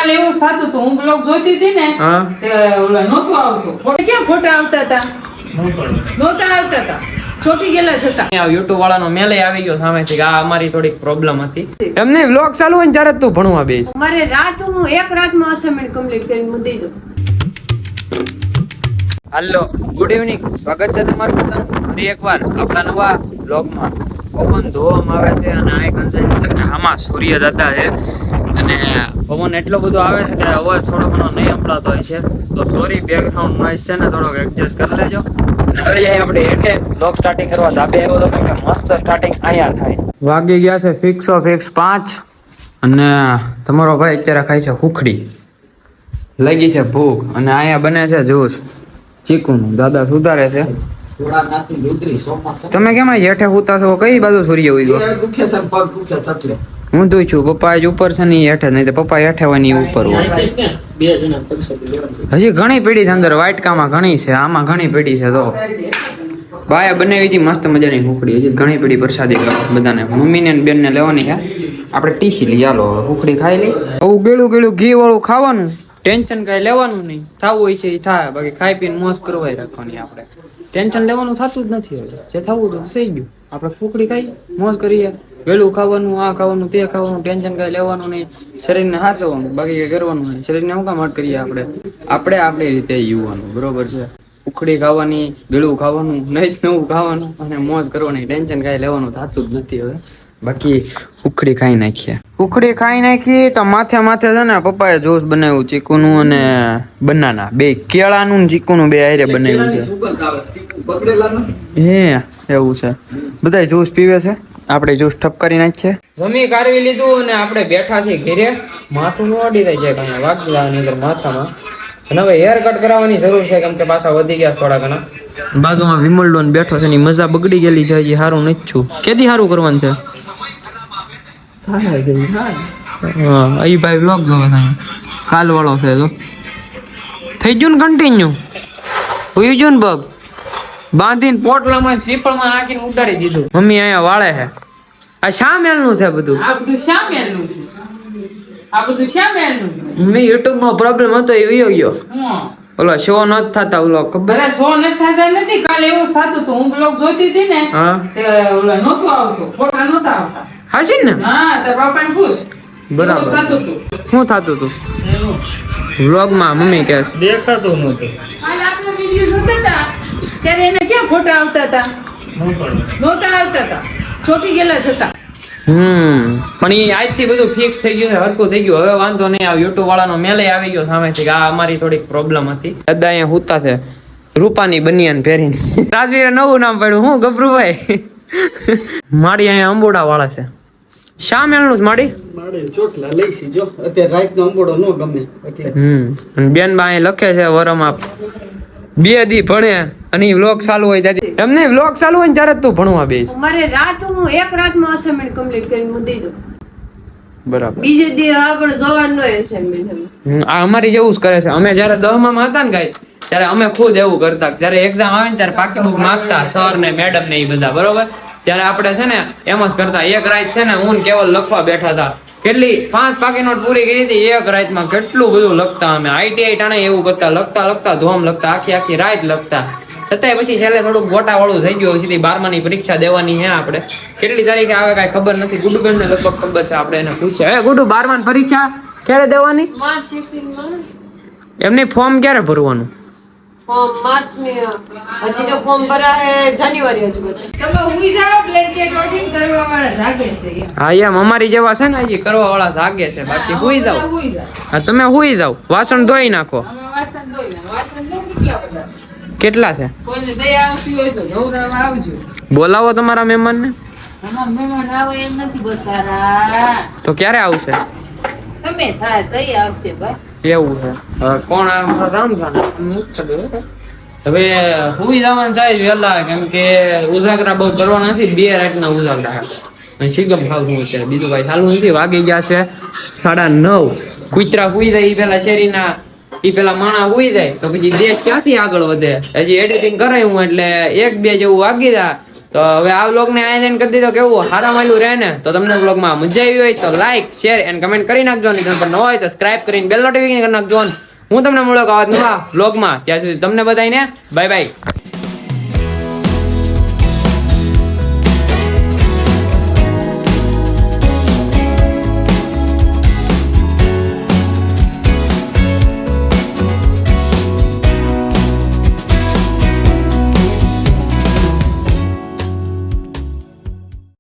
કાલે એવું જ થતું હતું. હું બ્લોગ જોતી હતી ને તે ઓલા નહોતું આવતું. ક્યાં ફોટા આવતા હતા? નહોતા આવતા હતા. ચોટી ગયેલા છતાં યુટ્યુબ વાળાનો મેલે આવી ગયો સામેથી કે આ અમારી થોડીક પ્રોબ્લેમ હતી. એમને વ્લોગ ચાલુ હોય ને ત્યારે તું ભણવા બેસ. મારે હું એક રાતમાં અસાઇનમેન્ટ કમ્પ્લીટ કરીને મૂકી દઉં. હાલો, ગુડ ઇવનિંગ. સ્વાગત છે તમારું બધાનું ફરી એકવાર આપણા નવા બ્લોગમાં. પવન ધોવામાં આવે છે અને આ એક આમાં સૂર્ય દાદા છે અને પવન એટલો બધો આવે છે કે અવાજ થોડો ઘણો નહીં સંભળાતો હોય છે. તો સોરી, બેકગ્રાઉન્ડ નોઈઝ છે ને થોડોક એડજસ્ટ કરી લેજો. હવે આપણે એટલે બ્લોગ સ્ટાર્ટિંગ કરવા ધાબે આવ્યો તો કે મસ્ત સ્ટાર્ટિંગ અહીંયા થાય. વાગી ગયા છે ફિક્સ 5 અને તમારો ભાઈ અત્યારે ખાય છે હુખડી. લાગી છે ભૂખ અને અહીંયા બને છે જ્યુસ ચીકુનું. દાદા સુધારે છે. તમે કેમ હેઠે ઉતા છો? કઈ બાજુ સૂર્ય ઉગ્યો? હું દુઈ છું. પપ્પા જ ઉપર છે ને હેઠે, નહીં તો પપ્પા હેઠે હોય ને ઉપર હોય. હજી ઘણી પેઢી છે અંદર. વાટકામાં ઘણી છે, આમાં ઘણી પેઢી છે. તો બાયા બનાવી હતી મસ્ત મજાની હુખડી. હજી ઘણી પેઢી પ્રસાદી બધાને મમ્મીને બેનને લેવાની છે. આપણે ટીસી લઈ હાલો, હુખડી ખાઈ લઈ. આવું ગેળું ગેળું ઘી વાળું ખાવાનું, ટેન્શન કઈ લેવાનું નહીં. થવું હોય છે એ થાય, બાકી ખાઈ પીને મોજ કરવાય રાખવાની. આપણે ટેન્શન લેવાનું થતું જ નથી. હવે જે થવું તો થઈ ગયું. આપણે ફૂકડી ખાઈ મોજ કરીએ. વેલું ખાવાનું, આ ખાવાનું, તે ખાવાનું, ટેન્શન કઈ લેવાનું નહીં. શરીરને હાચવવાનું, બાકી કઈ કરવાનું નહીં. શરીરને શું કામ હટ કરીએ આપણે આપણી રીતે જીવવાનું. બરોબર છે? ઉખડી ખાવાની, ગળું ખાવાનું, નહીં નવું ખાવાનું અને મોજ કરવાની. ટેન્શન કઈ લેવાનું થતું જ નથી. હવે બાકી ઉખડી ખાઈ નાખીએ. ઉખડી ખાઈ નાખી તો માથે છે ને પપ્પાએ જ્યુસ બનાવ્યું ચીકુનું અને બનાના. બે કેળાનું ને ચીકુનું બે હારે બનાવ્યું છે. હે એવું છે. બધા જ્યુસ પીવે છે. આપણે જ્યુસ ઠપ કરી નાખીએ. જમી કાઢવી લીધું અને આપણે બેઠા છીએ ઘરે. માથું નોડી થઈ જાય કઈ વાગી જવાની અંદર માથામાં. અને હવે હેર કટ કરાવવાની જરૂર છે, કેમ કે પાછા વધી ગયા થોડા ઘણા. બાજુમાં વિમલ બેઠો છે, એની મજા બગડી ગયેલી છે. હજી સારું નથી છું. કેદી સારું કરવાનું છે? અહીં ભાઈ વ્લોગ જોવા થાય. કાલ વાળો છે તો થઈ ગયું ને કન્ટિન્યુ. હોઈ ગયું ને બગ બાંધીને પોટલામાં શ્રીફળમાં નાખીને ઉડાડી દીધું. મમ્મી અહીંયા વાળે છે. આ શા મેલનું છે બધું? આ બધું શા મેલનું છે? આ બધું શા મેલનું છે? મમ્મી યુટ્યુબ નો પ્રોબ્લેમ હતો એ વયો ગયો. ઓલો શો નત થતા. ઓલો ખબર શો નથી થતા નથી. કાલે એવું જ થતું હતું. હું બ્લોગ જોતી હતી ને તે ઓલા નહોતું આવતું. ફોટા નહોતા આવતા. હાજી ને? હા, તાર પપ્પાને પૂછ. બરાબર. શું થતું હતું વ્લોગમાં? મમ્મી કહે દેખાતું નહોતું. કાલે આપણે વિડિયો જોતા હતા ત્યારે એને ક્યાં ફોટા આવતા હતા? નહોતા આવતા હતા. ચોટી ગયેલા છતાં. પણ એ આજથી બધું ફિક્સ થઈ ગયું છે, હરખું થઈ ગયું. હવે વાંધો નહીં. આ યુટ્યુબ વાળાનો મેલે આવી ગયો સામેથી કે આ અમારી થોડીક પ્રોબ્લેમ હતી. દાદા અહીંયા હુતા છે રૂપાની બનિયાન પહેરીને. રાજવીરે નવું નામ પડ્યું. હું ગભરુભાઈ માડી અહીંયા અંબોડા વાળા છે. શા મેળનું છે માડી? ચોટલા લઈશી જો અત્યારે રાતનો અંબોડો નો ગમે એટલે. બેન બા અહીં લખે છે વરમાં 2 દી ભણે અને વ્લોગ ચાલુ હોય ત્યારે. એમને વ્લોગ ચાલુ હોય ને ત્યારે તું ભણવા બેસ. મારે હું એક રાતમાં અસાઇનમેન્ટ કમ્પ્લીટ કરીને મૂકી દઉં. બરાબર. બીજે દી આપણે જોવાનું હોય અસાઇનમેન્ટ. આ અમારી જેવું જ કરે છે. અમે જયારે 10માં હતા ને ગાઈસ, ત્યારે અમે ખુદ એવું કરતા. જયારે એક્ઝામ આવે ને ત્યારે પાકી બુક માંગતા સર ને મેડમ ને એ બધા. બરોબર? ત્યારે આપણે છે ને એમ જ કરતા. એક રાત છે ને હું કેવલ લખવા બેઠા હતા. કેટલી 5 પાકી નોટ પૂરી કરી હતી એક રાતમાં. કેટલું બધું લખતા અમે. ITI ટાણે એવું કરતા. લખતા ધોમ લખતા. આખી રાત લખતા. છતાંય પછી છેલ્લે થોડુંક ગોટા વાળું થઈ ગયું. સીધી 12માની પરીક્ષા દેવાની હે આપણે. કેટલી તારીખે આવે કઈ ખબર નથી. ગુડુબેન ને લગભગ ખબર છે. આપણે એને પૂછ્યા, હે ગુડુ 12માની પરીક્ષા ક્યારે દેવાની? માર્ચ 16 એમની ફોર્મ ક્યારે ભરવાનું? ફોર્મ માર્ચ ની. હજી જો ફોર્મ ભરાય જાન્યુઆરી હજુ બચે. તમે હુઈ જાઓ. બ્લેન્કેટ લોડિંગ કરવા વાળા જાગે છે. હા એમ અમારી જેવા છે ને હજી કરવા વાળા જાગે છે. બાકી હુઈ જાવ. હા તમે હુઈ જાવ. વાસણ ધોઈ નાખો. અમે વાસણ ધોઈ લે. વાસણ ધો કેટલા બધા? કેટલા છે? કોઈને દયા આવતી હોય તો જોવરાવા આવજો. બોલાવો તમારા મહેમાનને. અમારા મહેમાન આવે એમ નથી બસારા. તો ક્યારે આવશે? સમય થાય તઈ આવશે ભાઈ. એવું છે. હવે કોણ રામધાન હવે હુઈ જવાનું થાય વહેલા, કેમ કે ઉજાગરા બહુ કરવા નથી. 2 રાતના ઉજાગરા શીગમ ખાવું અત્યારે. બીજું ભાઈ ચાલુ નથી. વાગી ગયા છે 9:30. કૂતરા હુઈ જાય એ પેલા શેરીના પેલા માણા હુઈ જાય તો પછી દેશ ક્યાંથી આગળ વધે? હજી એડિટિંગ કરાયું એટલે 1-2 જેવું વાગી જાય તો હવે આ વ્લોગને આયોજન કરી દીધો કેવું હારા માયલું રહે ને તો તમને વ્લોગમાં મજા આવી હોય તો લાઈક શેર એન્ડ કમેન્ટ કરી નાખજો અને તમે ન હોય તો સબસ્ક્રાઇબ કરીને બેલ નોટિફિકેશન કરી નાખજો હું તમને મળો આવા નવા વ્લોગમાં ત્યાં સુધી તમને બધાને બાય બાય